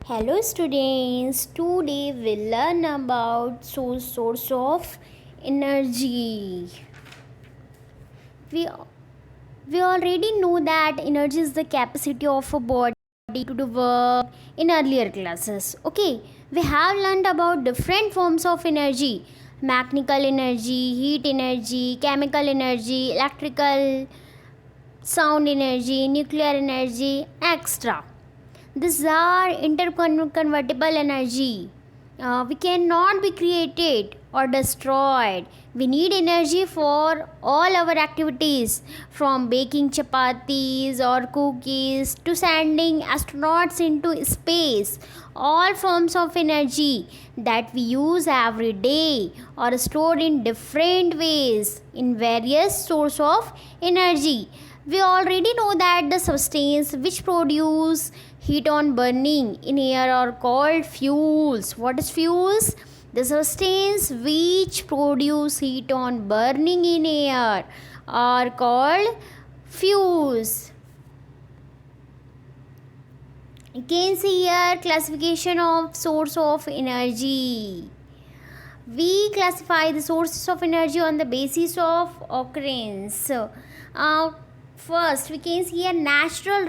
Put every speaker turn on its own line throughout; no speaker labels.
Hello students, today we'll learn about source of energy. We, we already know that energy is the capacity of a body to do work in earlier classes. Okay, we have learned about different forms of energy: mechanical energy, heat energy, chemical energy, electrical, sound energy, nuclear energy, etc. These are interconvertible energy. We cannot be created or destroyed. We need energy for all our activities, from baking chapatis or cookies to sending astronauts into space. All forms of energy that we use every day are stored in different ways in various sources of energy. We already know that the substance which produce heat on burning in air are called fuels. What is fuels? The substance which produce heat on burning in air are called fuels. You can see here classification of source of energy. We classify the sources of energy on the basis of occurrence. First, we can see a natural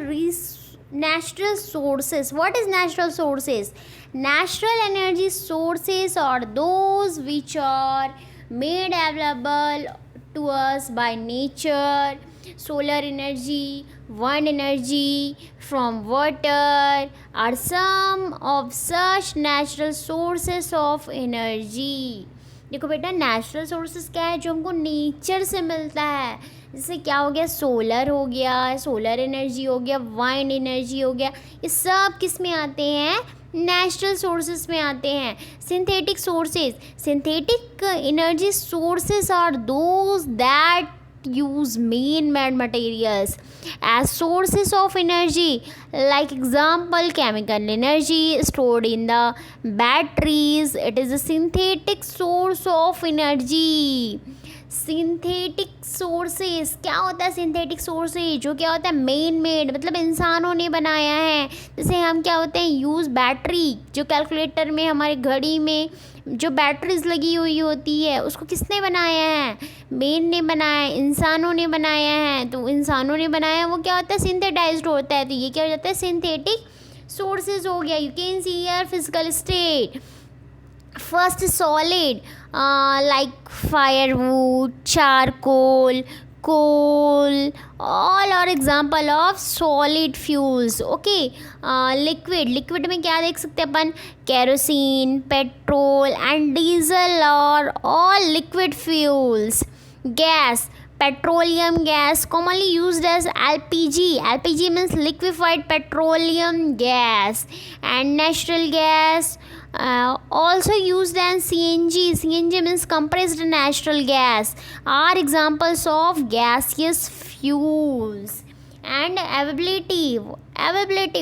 sources. What is natural sources? Natural energy sources are those which are made available to us by nature. Solar energy, wind energy from water are some of such natural sources of energy. देखो बेटा, natural sources क्या है? जो हमको nature से मिलता है. जैसे क्या हो गया? सोलर हो गया, सोलर एनर्जी हो गया, वाइंड एनर्जी हो गया. ये सब किस में आते हैं? नेचुरल सोर्सेज में आते हैं. Synthetic sources, synthetic energy sources are those that use man-made materials as sources of energy. Like example, chemical energy stored in the batteries, it is a synthetic source of energy. Synthetic sources क्या होता है? Synthetic sources जो क्या होता है? Main made, मतलब इंसानों ने बनाया है. जैसे हम क्या होते हैं? यूज़ बैटरी, जो कैलकुलेटर में, हमारे घड़ी में जो बैटरीज लगी हुई होती है, उसको किसने बनाया है? मेन ने बनाया है, इंसानों ने बनाया है. तो इंसानों ने बनाया, वो क्या होता है? सिंथेटाइज्ड होता है. तो ये क्या हो जाता है? सिंथेटिक सोर्सेज हो गया. You can see here physical state. First solid, like firewood, charcoal, coal, all are example of solid fuels. Okay, liquid में क्या देख सकते हैं अपन? Kerosene, petrol and diesel are all liquid fuels. Gas, petroleum gas, commonly used as LPG. LPG means liquefied petroleum gas. And natural gas, also used as CNG. CNG means compressed natural gas, are examples of gaseous fuels. And availability,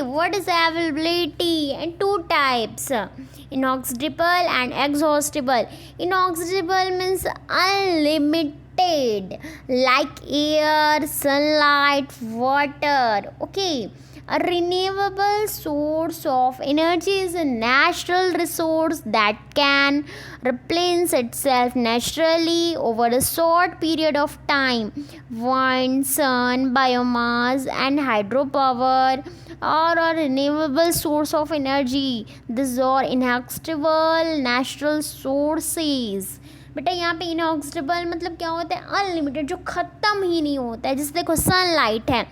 what is availability? And two types: inoxidable and exhaustible. Inoxidable means unlimited, like air, sunlight, water. Okay. A renewable source of energy is a natural resource that can replenish itself naturally over a short period of time. Wind, sun, biomass, and hydropower are a renewable source of energy. These are inexhaustible natural sources. बेटा यहाँ पे इनऑक्सीडेबल मतलब क्या होता है? Unlimited, जो ख़त्म ही नहीं होता है. जैसे देखो सनलाइट है.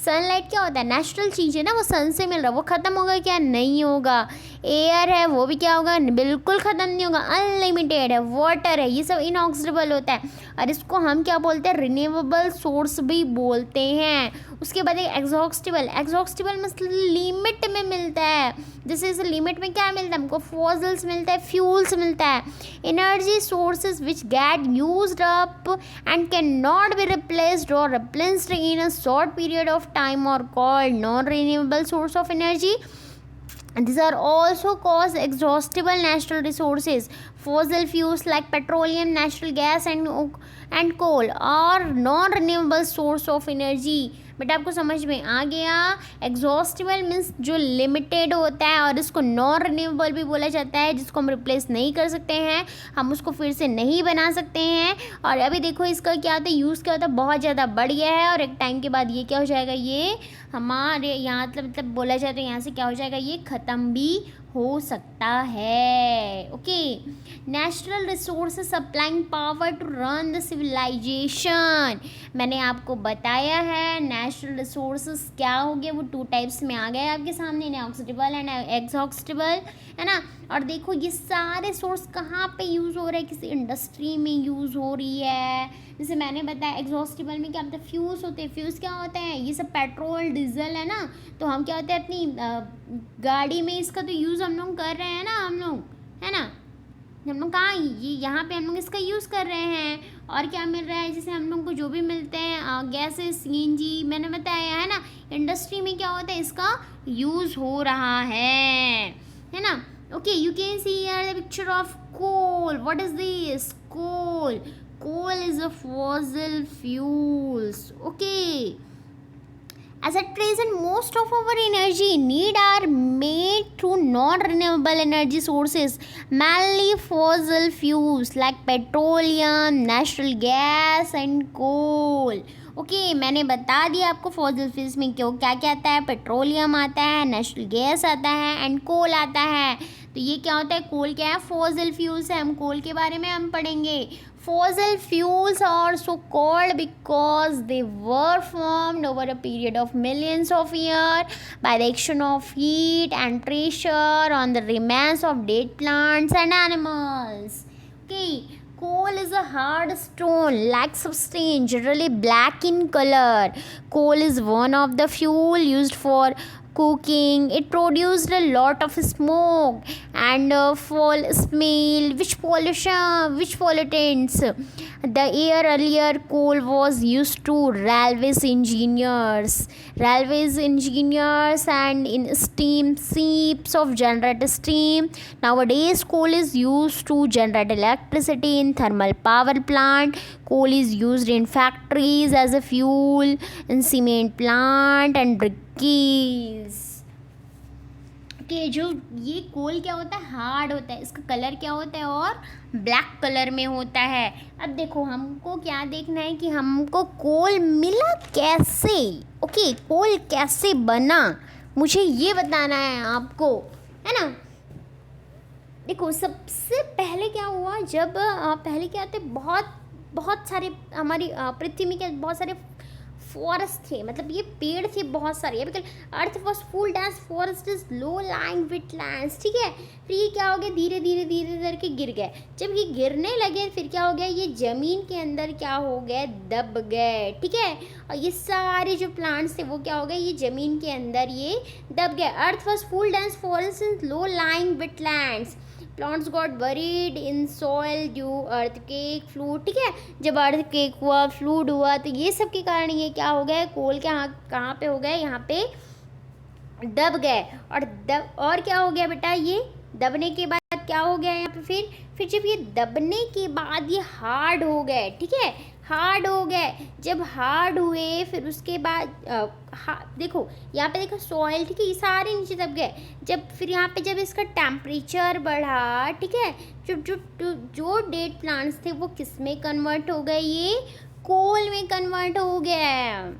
सनलाइट क्या होता है? नेचुरल चीज़ है ना, वो सन से मिल रहा है. वो ख़त्म होगा क्या? नहीं होगा. एयर है, वो भी क्या होगा? बिल्कुल ख़त्म नहीं होगा, अनलिमिटेड है. वाटर है, ये सब इनऑक्सीडेबल होता है. और इसको हम क्या बोलते हैं? रिन्यूएबल सोर्स भी बोलते हैं. उसके बाद एक एग्जॉस्टिबल. एग्जॉस्टिबल मतलब लिमिट में मिलता है. जैसे इस लिमिट में क्या मिलता है हमको? फॉसिल्स मिलता है, फ्यूल्स मिलता है. Energy sources which get used up and cannot be replaced और replaced in a short period of time are called non-renewable source of energy. And these are also called exhaustible natural resources. Fossil fuels like petroleum, natural gas and coal are non-renewable source of energy. But आपको समझ में आ गया। Exhaustible means जो limited होता है और इसको non renewable भी बोला जाता है, जिसको हम रिप्लेस नहीं कर सकते हैं, हम उसको फिर से नहीं बना सकते हैं। और अभी देखो इसका क्या होता है, यूज़ क्या होता है, बहुत ज़्यादा बढ़ गया है और एक टाइम के बाद ये क्या हो जाएगा, ये हमारे यहाँ मतलब बोला जाए तो यहाँ से क्या हो जाएगा, ये ख़त्म भी हो सकता है। Okay, natural resources supplying power to run the civilisation. मैंने आपको बताया है नेचुरल रिसोर्सेज क्या हो गए, वो 2 टाइप्स में आ गए आपके सामने, इनऑक्सिडेबल एंड एग्जॉस्टिबल, है ना। और देखो ये सारे सोर्स कहाँ पे यूज़ हो रहे हैं, किसी इंडस्ट्री में यूज़ हो रही है। जैसे मैंने बताया एग्जॉस्टिबल में क्या होता है, फ्यूज़ होते हैं। फ्यूज़ क्या होता है, ये सब पेट्रोल डीजल है ना, तो हम क्या होते हैं अपनी गाड़ी में इसका तो यूज़ हम लोग कर रहे हैं ना, हम लोग, है ना। हम लोग कहाँ, ये यहाँ पे हम लोग इसका यूज़ कर रहे हैं। और क्या मिल रहा है, जैसे हम लोग को जो भी मिलते हैं गैसेस, सीएनजी, मैंने बताया है ना। इंडस्ट्री में क्या होता है, इसका यूज़ हो रहा है ना। Okay, you can see here the picture of coal. What is this? Coal. Coal is a fossil fuels. Okay. As at present, most of our energy need are made through non-renewable energy sources, mainly fossil fuels like petroleum, natural gas and coal. Okay मैंने बता दिया आपको fossil fuels में क्यों क्या क्या आता है, पेट्रोलियम आता है, नेचुरल गैस आता है एंड कोल आता है। तो ये क्या होता है, कोल क्या है, फॉसिल फ्यूल्स है। हम कोल के बारे में हम पढ़ेंगे। Fossil fuels are so called because they were formed over a period of millions of year by the action of heat and pressure on the remains of dead plants and animals. Okay, coal is a hard stone like substance, generally black in color. Coal is one of the fuel used for cooking. It produced a lot of smoke and foul smell, which pollutants the air. Earlier coal was used to railways engineers and in steam ships of generate steam. Nowadays coal is used to generate electricity in thermal power plant. Coal is used in factories as a fuel in cement plant and ब्रिकीज के। जो ये कोल क्या होता है, hard होता है, इसका colour क्या होता है, और ब्लैक कलर में होता है। अब देखो हमको क्या देखना है कि हमको कोल मिला कैसे। ओके, कोल कैसे बना, मुझे ये बताना है आपको, है ना। देखो सबसे पहले क्या हुआ, जब पहले क्या होते, बहुत सारे हमारी पृथ्वी में क्या बहुत सारे फॉरेस्ट थे, मतलब ये पेड़ थे बहुत सारे। Earth was full dense forest is low lying wetlands, ठीक है। फिर ये क्या हो गया, धीरे धीरे करके गिर गए। जब ये गिरने लगे फिर क्या हो गया, ये ज़मीन के अंदर क्या हो गए, दब गए, ठीक है। और ये सारे जो प्लांट्स थे वो क्या हो गए, ये ज़मीन के अंदर ये दब गए। Earth was full dense forest is low lying wetlands, plants got buried in soil due earthquake flood, ठीक है। जब अर्थक्वेक हुआ, फ्लूड हुआ, तो ये सब के कारण ये क्या हो गया, कोल के कहाँ पे हो गए, यहाँ पे दब गए। और क्या हो गया बेटा, ये दबने के बाद क्या हो गया यहाँ पे, फिर जब ये दबने के बाद ये हार्ड हो गए, ठीक है, हार्ड हो गए। जब हार्ड हुए फिर उसके बाद देखो यहाँ पे देखो सॉइल, ठीक है, ये सारे नीचे दब गए। फिर यहाँ पे जब इसका टेम्परेचर बढ़ा, ठीक है, जो डेड प्लांट्स थे वो किस में कन्वर्ट हो गए, ये कोल में कन्वर्ट हो गया।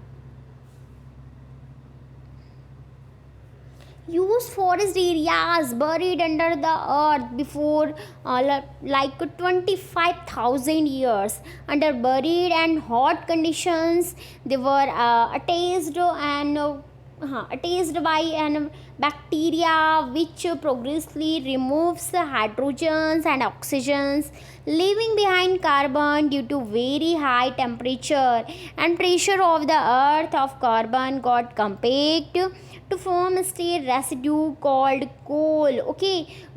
Use forest areas buried under the earth before like 25,000 years. Under buried and hot conditions, they were attached by an bacteria which progressively removes hydrogens and oxygens, leaving behind carbon due to very high temperature and pressure of the earth. Of carbon got compact to form state residue called coal. Okay,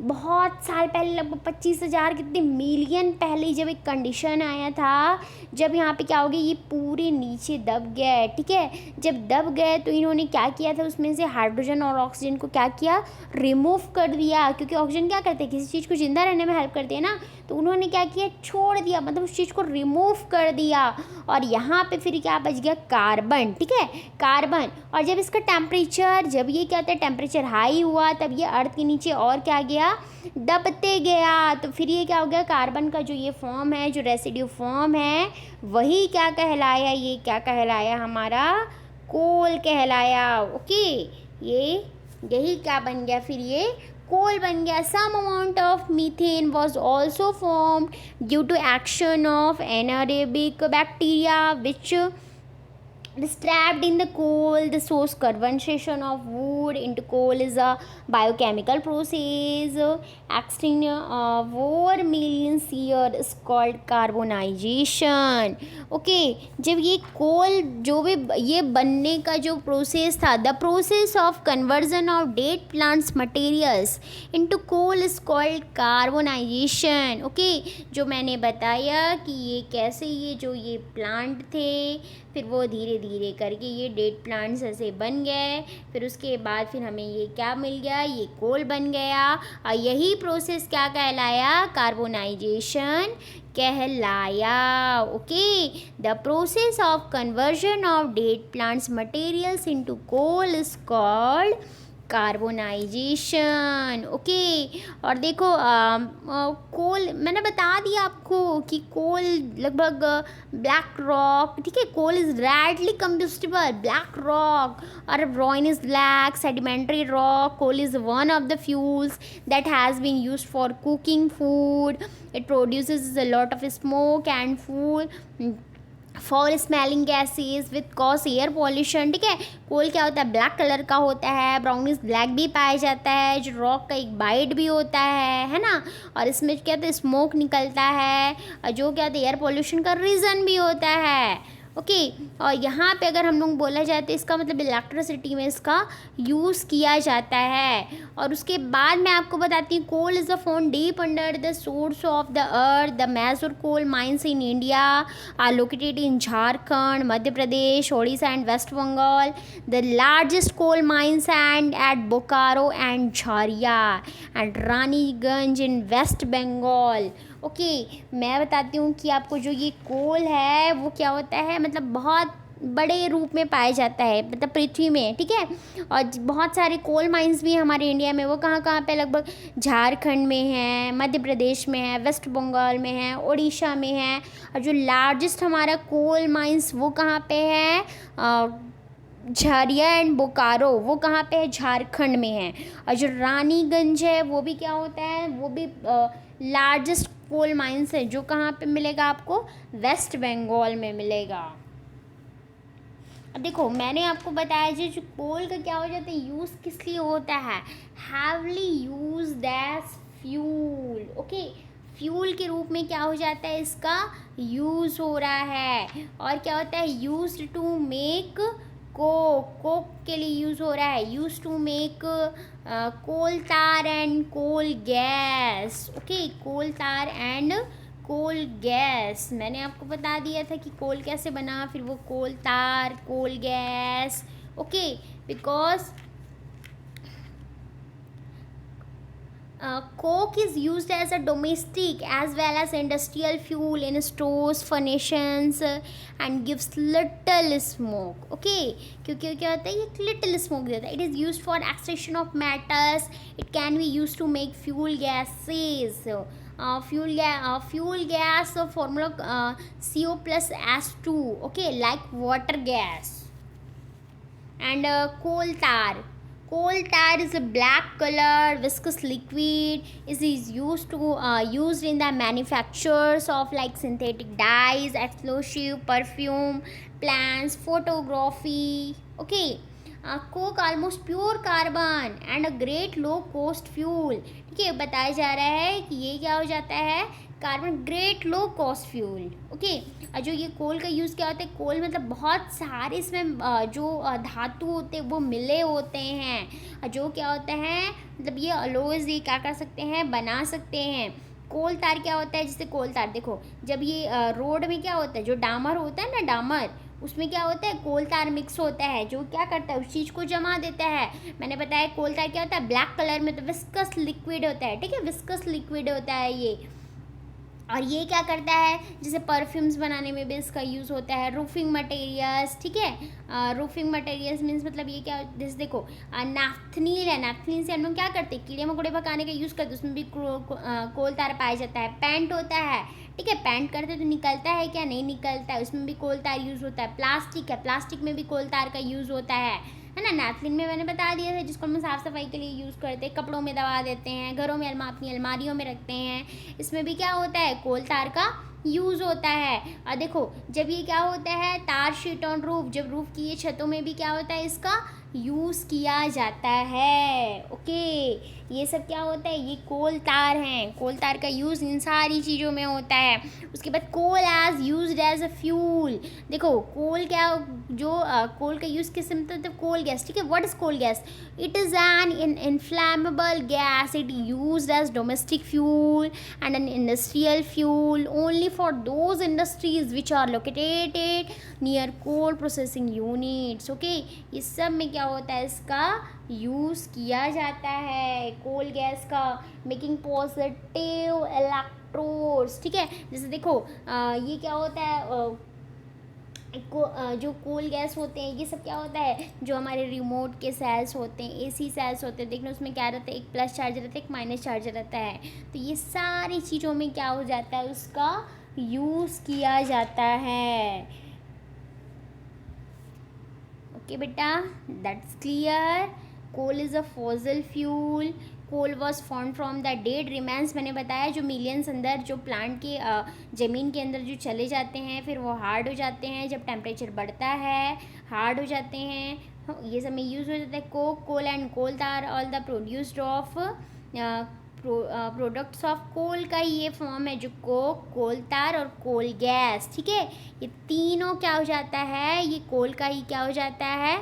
बहुत साल पहले, लगभग 25,000 कितने million पहले जब एक condition आया था, जब यहाँ पे क्या हो गया, ये पूरे नीचे दब गए, ठीक है। जब दब गए तो इन्होंने क्या किया था, उसमें से हाइड्रोजन और ऑक्सीजन ऑक्सीजन को क्या किया, रिमूव कर दिया, क्योंकि ऑक्सीजन क्या करते हैं, किसी चीज़ को ज़िंदा रहने में हेल्प करते हैं ना, तो उन्होंने क्या किया, छोड़ दिया, मतलब उस चीज़ को रिमूव कर दिया। और यहाँ पे फिर क्या बच गया, कार्बन, ठीक है, कार्बन। और जब इसका टेम्परेचर, जब ये क्या होता है, टेम्परेचर हाई हुआ, तब ये अर्थ के नीचे और क्या गया, दबते गया। तो फिर ये क्या हो गया, कार्बन का जो ये फॉर्म है, जो रेसिड्यू फॉर्म है, वही क्या कहलाया, ये क्या कहलाया, हमारा कोल कहलाया। ओके, ये यही क्या बन गया, फिर ये कोल बन गया। Some amount of methane was also formed due to action of anaerobic bacteria which is trapped in the coal. The source conversion of wood into coal is a biochemical process extending over millions years is called carbonization. Okay, जब ये कोल जो भी ये बनने का जो process था, the process of conversion of dead plants materials into coal is called carbonization. Okay, जो मैंने बताया कि ये कैसे ये जो ये प्लांट थे, फिर वो धीरे धीरे करके ये डेड प्लांट्स ऐसे बन गए, फिर उसके बाद फिर हमें ये क्या मिल गया, ये कोल बन गया। और यही प्रोसेस क्या कहलाया, कार्बोनाइजेशन कहलाया। Okay, the process of conversion of dead plants materials into coal is called carbonisation. Okay, और देखो कोल मैंने बता दिया आपको कि कोल लगभग ब्लैक रॉक, ठीक है, coal is readily combustible, black rock, और brown is black sedimentary rock. Coal is one of the fuels that has been used for cooking food. It produces a lot of smoke and foul smelling gases with cause air pollution. ठीक है, कोल क्या होता है, black colour का होता है, brownish black भी पाया जाता है, जो रॉक का एक बाइट भी होता है ना, और इसमें क्या होता है, स्मोक निकलता है, जो क्या होता है, एयर पोल्यूशन का रीज़न भी होता है। ओके, और यहाँ पे अगर हम लोग बोला जाए तो इसका मतलब इलेक्ट्रिसिटी में इसका यूज़ किया जाता है। और उसके बाद मैं आपको बताती हूँ, coal is the found deep under the source of the earth. The major coal mines in India are located in Jharkhand, Madhya Pradesh, Odisha and West Bengal. The largest coal mines and at Bokaro and Jharia and Raniganj in West Bengal. Okay, मैं बताती हूँ कि आपको जो ये कोल है वो क्या होता है, मतलब बहुत बड़े रूप में पाया जाता है, मतलब पृथ्वी में, ठीक है। और बहुत सारे कोल माइंस भी हैं हमारे इंडिया में, वो कहाँ कहाँ पे, लगभग झारखंड में है, मध्य प्रदेश में है, वेस्ट बंगाल में है, उड़ीसा में है। और जो लार्जेस्ट हमारा कोल माइंस वो कहाँ पे है, झारिया एंड बोकारो, वो कहाँ पे है, झारखंड में है। और जो रानीगंज है वो भी क्या होता है, वो भी लार्जेस्ट कोल माइंस है, जो कहाँ पे मिलेगा आपको, वेस्ट बंगाल में मिलेगा। अब देखो मैंने आपको बताया जो कोल का क्या हो जाता है, यूज़ किस लिए होता है, heavily used as fuel. Okay, fuel के रूप में क्या हो जाता है, इसका यूज़ हो रहा है। और क्या होता है, यूज्ड टू मेक कोक के लिए यूज़ हो रहा है, use to make coal tar and coal gas. Okay, coal tar and coal gas, मैंने आपको बता दिया था कि कोल कैसे बना, फिर वो coal tar, coal gas. Okay, because coke is used as a domestic as well as industrial fuel in stores, furnaces and gives little smoke. Okay, क्योंकि क्या होता है, ये little smoke देता है. It is used for extraction of metals. It can be used to make fuel gases. Fuel gas formula CO plus S2. Okay, like water gas. And coal tar. Coal tar is a black color viscous liquid. It is used in the manufactures of like synthetic dyes, explosive, perfume, plants, photography. Okay. Coke almost pure carbon and a great low cost fuel. ठीक है, बताया जा रहा है कि ये क्या हो जाता है, carbon great low cost fuel. Okay, और जो ये कोल का यूज़ क्या होता है, कोल मतलब बहुत सारे इसमें जो धातु होते हैं वो मिले होते हैं, और जो क्या होता है, मतलब ये अलॉयज़ ये क्या कर सकते हैं, बना सकते हैं. कोल तार क्या होता है, जैसे कोल तार देखो, जब ये रोड में क्या होता है, जो डामर होता है ना, डामर, उसमें क्या होता है, कोल तार मिक्स होता है, जो क्या करता है, उस चीज़ को जमा देता है। मैंने बताया कोल तार क्या होता है, ब्लैक कलर में, तो विस्कस लिक्विड होता है, ठीक है, विस्कस लिक्विड होता है ये। और ये क्या करता है, जैसे परफ्यूम्स बनाने में भी इसका यूज़ होता है, रूफिंग मटेरियल्स, ठीक है। रूफिंग मटेरियल्स मीन्स मतलब ये क्या, जैसे देखो नैफ्थनील है, नैफ्थनील से हम लोग क्या करते हैं, कीड़े मकोड़े भगाने का यूज़ करते हैं, उसमें भी कोल तार पाया जाता है। पेंट होता है, ठीक है, पेंट करते तो निकलता है क्या, नहीं निकलता है, उसमें भी कोल तार यूज़ होता है। प्लास्टिक है, प्लास्टिक में भी कोल तार का यूज़ होता है ना। नैपकिन में मैंने बता दिया था, जिसको हम साफ़ सफाई के लिए यूज़ करते हैं, कपड़ों में दबा देते हैं, घरों में अपनी अलमारियों में रखते हैं। इसमें भी क्या होता है, कोल तार का यूज़ होता है। और देखो जब ये क्या होता है, तार शीट ऑन रूफ, जब रूफ की ये छतों में भी क्या होता है, इसका यूज़ किया जाता है। ओके, ये सब क्या होता है, ये कोल तार हैं। कोल तार का यूज़ इन सारी चीज़ों में होता है। उसके बाद coal as used as a fuel. देखो कोल क्या, जो कोल का यूज़ किस में, मतलब कोल गैस, ठीक है। What is coal gas, it is an inflammable gas, it used as domestic fuel and an industrial fuel only for those industries which are located near coal processing units. Okay, ये सब में क्या होता है, इसका use किया जाता है कोल गैस का, मेकिंग पॉजिटिव इलेक्ट्रोड्स, ठीक है। जैसे देखो ये क्या होता है, जो कोल गैस होते हैं, ये सब क्या होता है, जो हमारे रिमोट के सेल्स होते हैं, एसी सेल्स होते हैं, देखना उसमें क्या रहता है, एक प्लस चार्ज रहता है, एक माइनस चार्ज रहता है। तो ये सारी चीज़ों में क्या हो जाता है, उसका यूज़ किया जाता है। ओके बेटा, that's clear. Coal is a fossil fuel. Coal was found from the dead remains. मैंने बताया जो मिलियंस अंदर, जो प्लांट के ज़मीन के अंदर जो चले जाते हैं, फिर वो हार्ड हो जाते हैं, जब टेम्परेचर बढ़ता है हार्ड हो जाते हैं। ये सब में यूज़ हो जाता है Coke, coal and coal tar all the produced of products of coal का ही ये फॉर्म है, जो कोक, कोल तार और कोल गैस, ठीक है। ये तीनों क्या हो जाता है, ये कोल का ही क्या हो जाता है,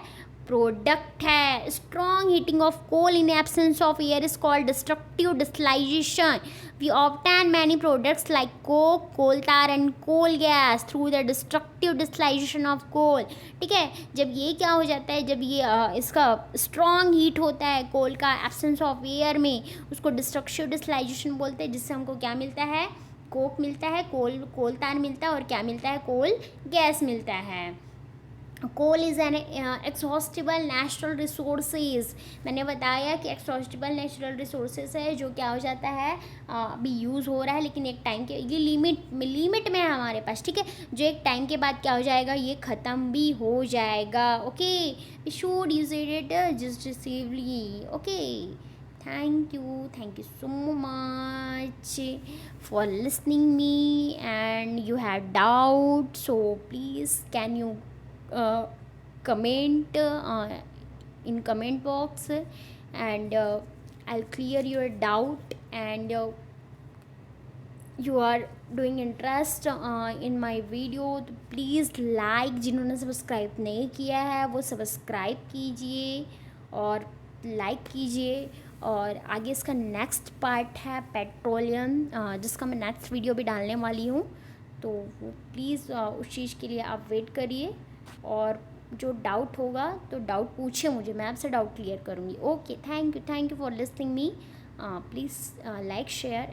प्रोडक्ट है। Strong heating of coal in absence of air is called destructive distillation. We obtain many products like coke, coal tar and coal gas through the destructive distillation of coal, ठीक है। जब ये क्या हो जाता है, जब ये इसका स्ट्रॉन्ग हीट होता है कोल का एब्सेंस ऑफ एयर में, उसको डिस्ट्रक्टिव डिस्टिलाइजेशन बोलते हैं, जिससे हमको क्या मिलता है, कोक मिलता है, कोल तार मिलता है, और क्या मिलता है, कोल गैस मिलता है। Coal is an exhaustible natural resources. मैंने बताया कि एक्सहॉस्टिबल नेचुरल रिसोर्सेज है, जो क्या हो जाता है, अभी यूज़ हो रहा है, लेकिन एक टाइम के, ये लिमिट में है हमारे पास, ठीक है। जो एक टाइम के बाद क्या हो जाएगा, ये ख़त्म भी हो जाएगा। Okay, we should use it judiciously. Okay, thank you so much for listening me, and you had doubt, so please can you comment in comment box, and I'll clear your doubt, and you are doing interest in my video, तो please like, जिन्होंने subscribe नहीं किया है वो subscribe कीजिए और like कीजिए। और आगे इसका नेक्स्ट पार्ट है पेट्रोलियम, जिसका मैं नेक्स्ट वीडियो भी डालने वाली हूँ, तो वो प्लीज़ उस चीज़ के लिए आप वेट करिए। और जो डाउट होगा तो डाउट पूछिए मुझे, मैं आपसे डाउट क्लियर करूँगी। Okay, thank you for listening me. Please like, share